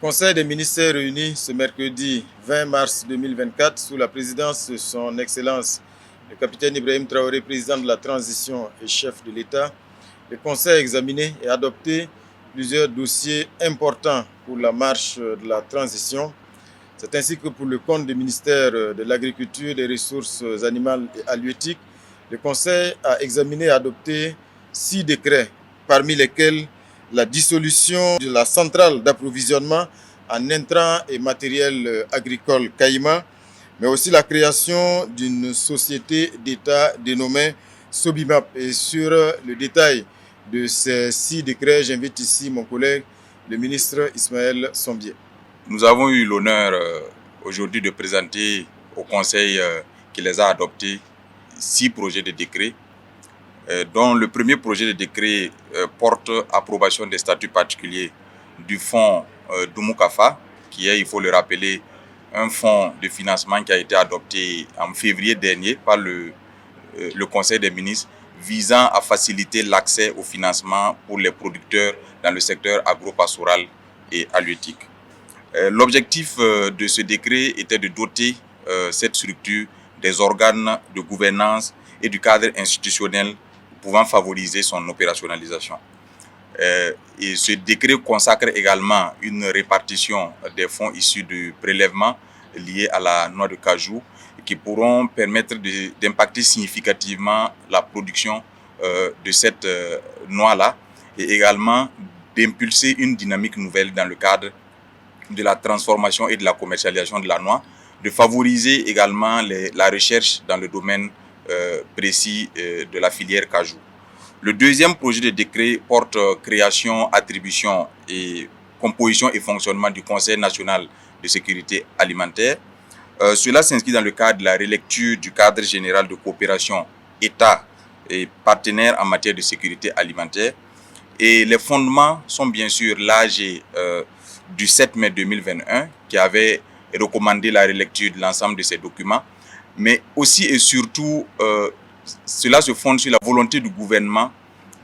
Conseil des ministres est réuni ce mercredi 20 mars 2024 sous la présidence de son Excellence le capitaine Ibrahim Traoré, président de la transition et chef de l'État. Le Conseil a examiné et adopté plusieurs dossiers importants pour la marche de la transition. C'est ainsi que pour le compte du ministère de l'Agriculture, des Ressources animales et halieutiques, le Conseil a examiné et adopté 6 décrets, parmi lesquels la dissolution de la centrale d'approvisionnement en intrants et matériel agricole Caïma, mais aussi la création d'une société d'État dénommée Sobimap. Et sur le détail de ces 6 décrets, j'invite ici mon collègue, le ministre Ismaël Sombier. Nous avons eu l'honneur aujourd'hui de présenter au Conseil qui les a adoptés 6 projets de décret, dont le premier projet de décret porte approbation des statuts particuliers du fonds Doumoukafa, qui est, il faut le rappeler, un fonds de financement qui a été adopté en février dernier par le Conseil des ministres, visant à faciliter l'accès au financement pour les producteurs dans le secteur agro-pastoral et halieutique. L'objectif de ce décret était de doter cette structure des organes de gouvernance et du cadre institutionnel pouvant favoriser son opérationnalisation. Et ce décret consacre également une répartition des fonds issus du prélèvement liés à la noix de cajou qui pourront permettre d'impacter significativement la production de cette noix-là et également d'impulser une dynamique nouvelle dans le cadre de la transformation et de la commercialisation de la noix, de favoriser également la recherche dans le domaine précis de la filière cajou. Le deuxième projet de décret porte création, attribution et composition et fonctionnement du Conseil national de sécurité alimentaire. Cela s'inscrit dans le cadre de la relecture du cadre général de coopération État et partenaires en matière de sécurité alimentaire. Et les fondements sont bien sûr l'AG du 7 mai 2021 qui avait recommandé la relecture de l'ensemble de ces documents, mais aussi et surtout cela se fonde sur la volonté du gouvernement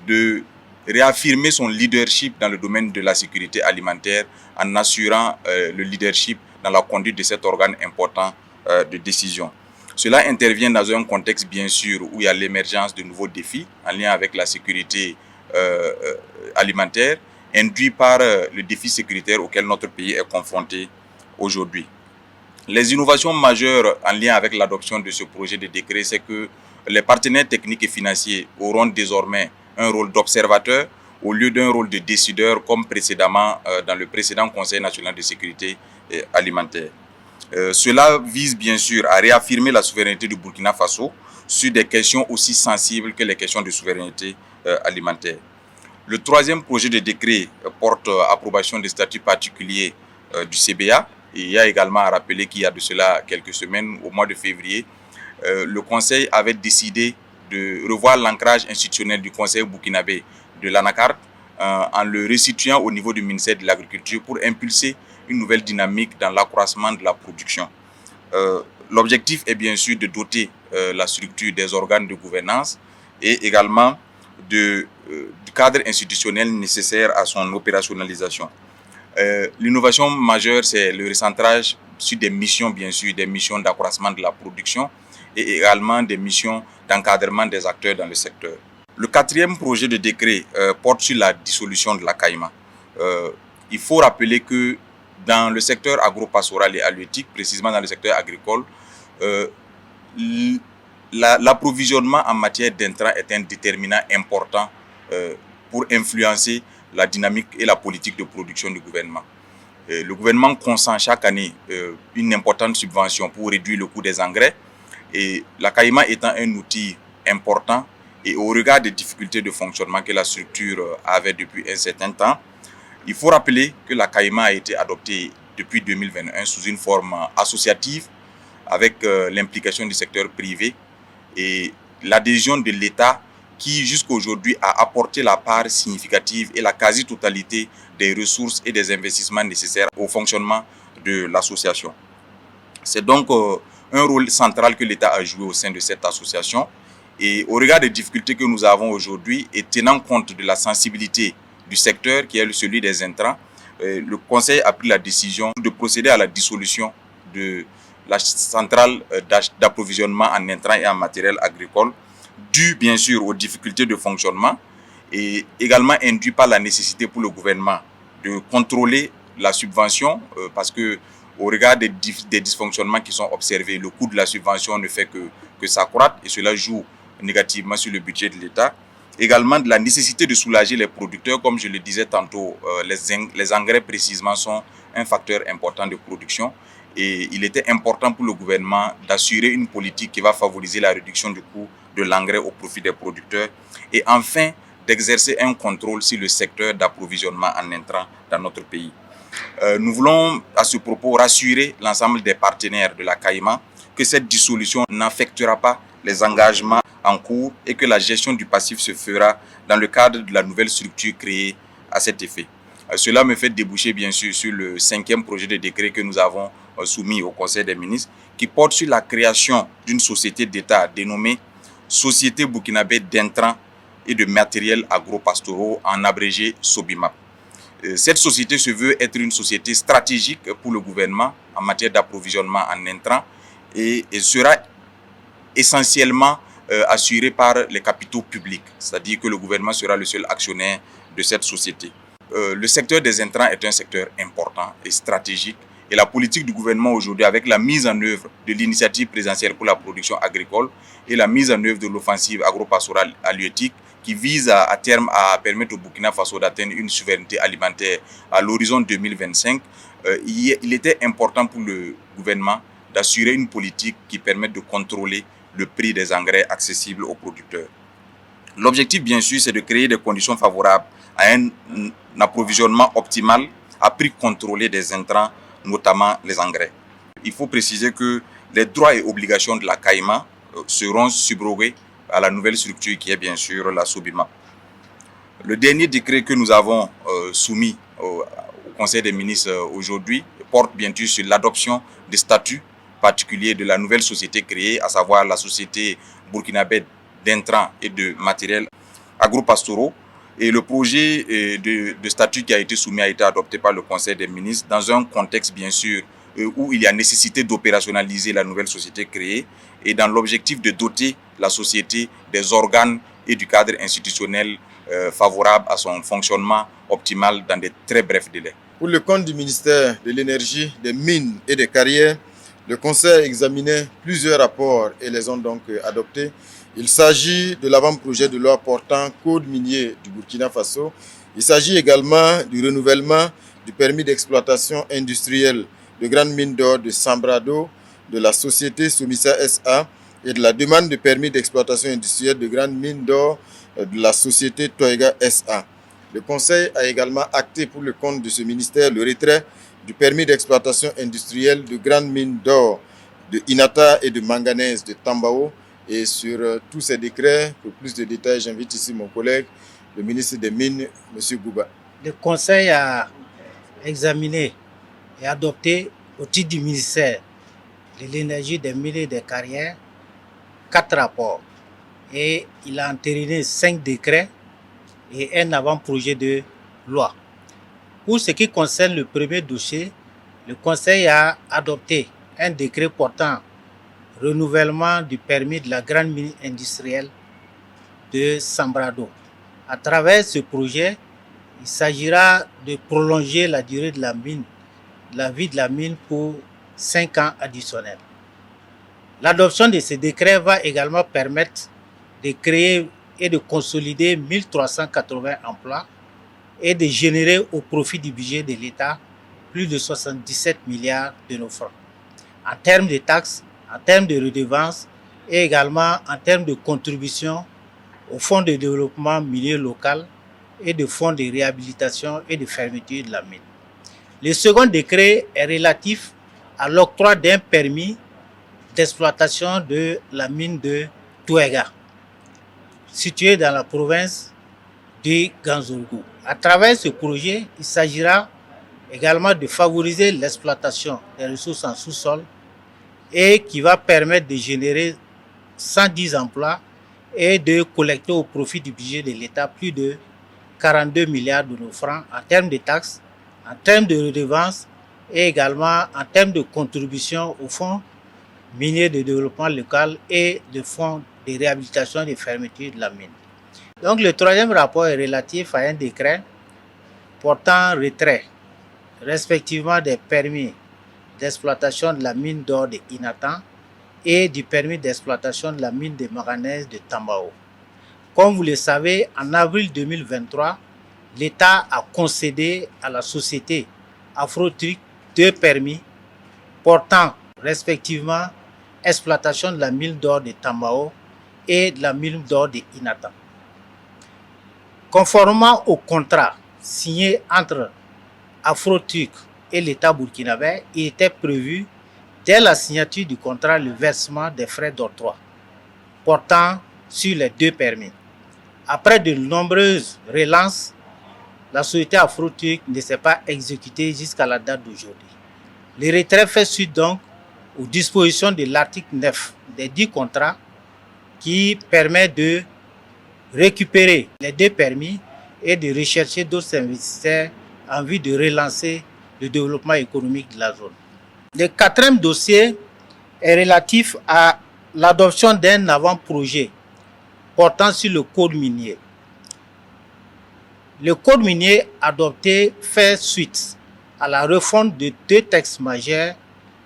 de réaffirmer son leadership dans le domaine de la sécurité alimentaire en assurant le leadership dans la conduite de cet organe important de décision. Cela intervient dans un contexte bien sûr où il y a l'émergence de nouveaux défis en lien avec la sécurité alimentaire induit par le défi sécuritaire auquel notre pays est confronté aujourd'hui. Les innovations majeures en lien avec l'adoption de ce projet de décret, c'est que les partenaires techniques et financiers auront désormais un rôle d'observateur au lieu d'un rôle de décideur comme précédemment dans le précédent Conseil national de sécurité alimentaire. Cela vise bien sûr à réaffirmer la souveraineté du Burkina Faso sur des questions aussi sensibles que les questions de souveraineté alimentaire. Le troisième projet de décret porte approbation des statuts particuliers du CBA. Et il y a également à rappeler qu'il y a de cela quelques semaines, au mois de février, le Conseil avait décidé de revoir l'ancrage institutionnel du Conseil burkinabé de l'ANACARD en le restituant au niveau du ministère de l'Agriculture pour impulser une nouvelle dynamique dans l'accroissement de la production. L'objectif est bien sûr de doter la structure des organes de gouvernance et également du cadre institutionnel nécessaire à son opérationnalisation. L'innovation majeure, c'est le recentrage sur des missions, bien sûr, des missions d'accroissement de la production et également des missions d'encadrement des acteurs dans le secteur. Le quatrième projet de décret porte sur la dissolution de la Caïma. Il faut rappeler que dans le secteur agro-pastoral et halieutique, précisément dans le secteur agricole, l'approvisionnement en matière d'intrants est un déterminant important pour influencer la dynamique et la politique de production du gouvernement. Le gouvernement consent chaque année une importante subvention pour réduire le coût des engrais. Et la Caïma étant un outil important et au regard des difficultés de fonctionnement que la structure avait depuis un certain temps, il faut rappeler que la Caïma a été adoptée depuis 2021 sous une forme associative avec l'implication du secteur privé et l'adhésion de l'État qui jusqu'à aujourd'hui a apporté la part significative et la quasi-totalité des ressources et des investissements nécessaires au fonctionnement de l'association. C'est donc un rôle central que l'État a joué au sein de cette association. Et au regard des difficultés que nous avons aujourd'hui et tenant compte de la sensibilité du secteur qui est celui des intrants, le Conseil a pris la décision de procéder à la dissolution de la centrale d'approvisionnement en intrants et en matériel agricole, dû bien sûr aux difficultés de fonctionnement et également induit par la nécessité pour le gouvernement de contrôler la subvention parce que au regard des dysfonctionnements qui sont observés, le coût de la subvention ne fait que s'accroître et cela joue négativement sur le budget de l'État. Également de la nécessité de soulager les producteurs, comme je le disais tantôt, les engrais précisément sont un facteur important de production et il était important pour le gouvernement d'assurer une politique qui va favoriser la réduction du coût de l'engrais au profit des producteurs et enfin d'exercer un contrôle sur le secteur d'approvisionnement en intrants dans notre pays. Nous voulons à ce propos rassurer l'ensemble des partenaires de la CAIMA que cette dissolution n'affectera pas les engagements en cours et que la gestion du passif se fera dans le cadre de la nouvelle structure créée à cet effet. Cela me fait déboucher bien sûr sur le 5e projet de décret que nous avons soumis au Conseil des ministres qui porte sur la création d'une société d'État dénommée Société burkinabé d'intrants et de matériel agro-pastoraux, en abrégé SOBIMAP. Cette société se veut être une société stratégique pour le gouvernement en matière d'approvisionnement en intrants et sera essentiellement assurée par les capitaux publics, c'est-à-dire que le gouvernement sera le seul actionnaire de cette société. Le secteur des intrants est un secteur important et stratégique et la politique du gouvernement aujourd'hui avec la mise en œuvre de l'initiative présidentielle pour la production agricole et la mise en œuvre de l'offensive agro-pastorale halieutique qui vise à terme à permettre au Burkina Faso d'atteindre une souveraineté alimentaire à l'horizon 2025, il était important pour le gouvernement d'assurer une politique qui permette de contrôler le prix des engrais accessibles aux producteurs. L'objectif, bien sûr, c'est de créer des conditions favorables à un approvisionnement optimal à prix contrôlé des intrants, notamment les engrais. Il faut préciser que les droits et obligations de la CAIMA seront subrogés à la nouvelle structure qui est bien sûr la SOBIMAP. Le dernier décret que nous avons soumis au Conseil des ministres aujourd'hui porte bien sûr sur l'adoption des statuts particuliers de la nouvelle société créée, à savoir la Société burkinabé d'intrants et de matériel agro-pastoraux. Et le projet de statut qui a été soumis a été adopté par le Conseil des ministres dans un contexte bien sûr où il y a nécessité d'opérationnaliser la nouvelle société créée et dans l'objectif de doter la société des organes et du cadre institutionnel favorable à son fonctionnement optimal dans de très brefs délais. Pour le compte du ministère de l'Énergie, des Mines et des Carrières, le Conseil a examiné plusieurs rapports et les ont donc adoptés. Il s'agit de l'avant-projet de loi portant Code minier du Burkina Faso. Il s'agit également du renouvellement du permis d'exploitation industrielle de grande mine d'or de Sambrado, de la société Somissa SA et de la demande de permis d'exploitation industrielle de grande mine d'or de la société Toega SA. Le Conseil a également acté pour le compte de ce ministère le retrait du permis d'exploitation industrielle de grande mine d'or de Inata et de manganèse de Tambao. Et sur tous ces décrets, pour plus de détails, j'invite ici mon collègue, le ministre des Mines, M. Gouba. Le Conseil a examiné et adopté au titre du ministère de l'Énergie, des Mines et des Carrières 4 rapports. Et il a entériné 5 décrets et un avant-projet de loi. Pour ce qui concerne le premier dossier, le Conseil a adopté un décret portant renouvellement du permis de la grande mine industrielle de Sambrado. À travers ce projet, il s'agira de prolonger la durée de la vie de la mine pour 5 ans additionnels. L'adoption de ce décret va également permettre de créer et de consolider 1380 emplois et de générer au profit du budget de l'État plus de 77 milliards de nos francs. En termes de taxes, en termes de redevances et également en termes de contribution au fonds de développement minier local et de fonds de réhabilitation et de fermeture de la mine. Le second décret est relatif à l'octroi d'un permis d'exploitation de la mine de Toega, située dans la province de Ganzourgou. À travers ce projet, il s'agira également de favoriser l'exploitation des ressources en sous-sol et qui va permettre de générer 110 emplois et de collecter au profit du budget de l'État plus de 42 milliards de nos francs en termes de taxes, en termes de redevances et également en termes de contribution au fonds minier de développement local et le fonds de réhabilitation des fermetures de la mine. Donc le troisième rapport est relatif à un décret portant retrait respectivement des permis d'exploitation de la mine d'or de Inatan et du permis d'exploitation de la mine de manganèse de Tambao. Comme vous le savez, en avril 2023, l'État a concédé à la société Afrotruc 2 permis portant respectivement exploitation de la mine d'or de Tambao et de la mine d'or de Inatan. Conformément au contrat signé entre Afrotruc et l'État burkinabé, il était prévu dès la signature du contrat le versement des frais d'octroi portant sur les 2 permis. Après de nombreuses relances, la société Afrotruc ne s'est pas exécutée jusqu'à la date d'aujourd'hui. Le retrait fait suite donc aux dispositions de l'article 9 des 10 contrats qui permet de récupérer les 2 permis et de rechercher d'autres investisseurs en vue de relancer le développement économique de la zone. Le 4e dossier est relatif à l'adoption d'un avant-projet portant sur le code minier. Le code minier adopté fait suite à la refonte de 2 textes majeurs,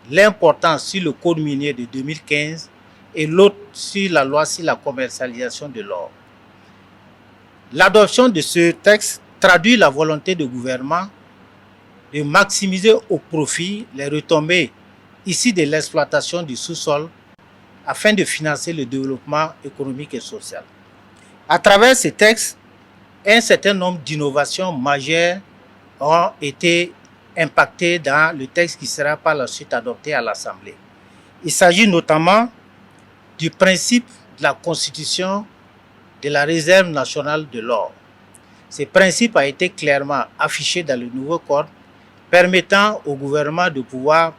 l'un sur le code minier de 2015 et l'autre sur la loi sur la commercialisation de l'or. L'adoption de ce texte traduit la volonté du gouvernement de maximiser au profit les retombées issues de l'exploitation du sous-sol afin de financer le développement économique et social. À travers ces textes, un certain nombre d'innovations majeures ont été impactées dans le texte qui sera par la suite adopté à l'Assemblée. Il s'agit notamment du principe de la constitution de la réserve nationale de l'or. Ce principe a été clairement affiché dans le nouveau code permettant au gouvernement de pouvoir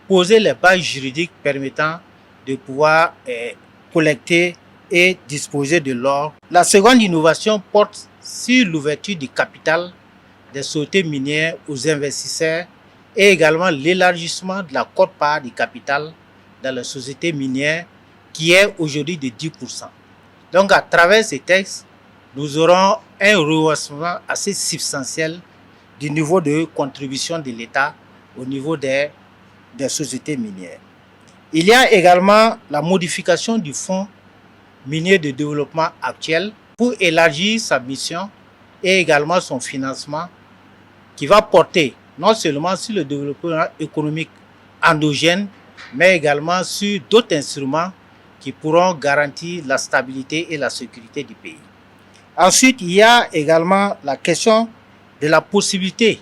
poser les bases juridiques permettant de pouvoir collecter et disposer de l'or. La seconde innovation porte sur l'ouverture du capital des sociétés minières aux investisseurs et également l'élargissement de la quote-part du capital dans les sociétés minières qui est aujourd'hui de 10%. Donc à travers ces textes, nous aurons un rehaussement assez substantiel du niveau de contribution de l'État au niveau des sociétés minières. Il y a également la modification du fonds minier de développement actuel pour élargir sa mission et également son financement qui va porter non seulement sur le développement économique endogène, mais également sur d'autres instruments qui pourront garantir la stabilité et la sécurité du pays. Ensuite, il y a également la question de la possibilité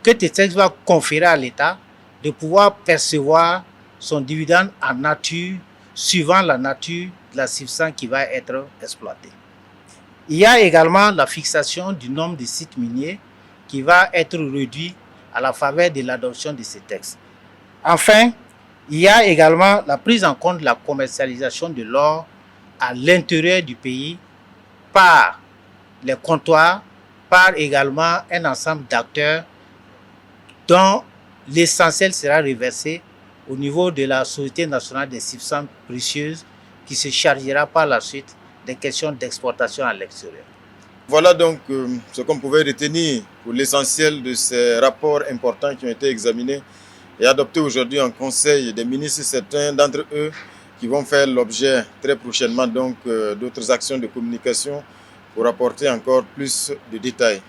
que ce texte va conférer à l'État de pouvoir percevoir son dividende en nature suivant la nature de la substance qui va être exploitée. Il y a également la fixation du nombre de sites miniers qui va être réduit à la faveur de l'adoption de ces textes. Enfin, il y a également la prise en compte de la commercialisation de l'or à l'intérieur du pays par les comptoirs, par également un ensemble d'acteurs dont l'essentiel sera reversé au niveau de la Société nationale des substances précieuses qui se chargera par la suite des questions d'exportation à l'extérieur. Voilà donc ce qu'on pouvait retenir pour l'essentiel de ces rapports importants qui ont été examinés et adoptés aujourd'hui en Conseil des ministres, certains d'entre eux qui vont faire l'objet très prochainement donc d'autres actions de communication pour apporter encore plus de détails.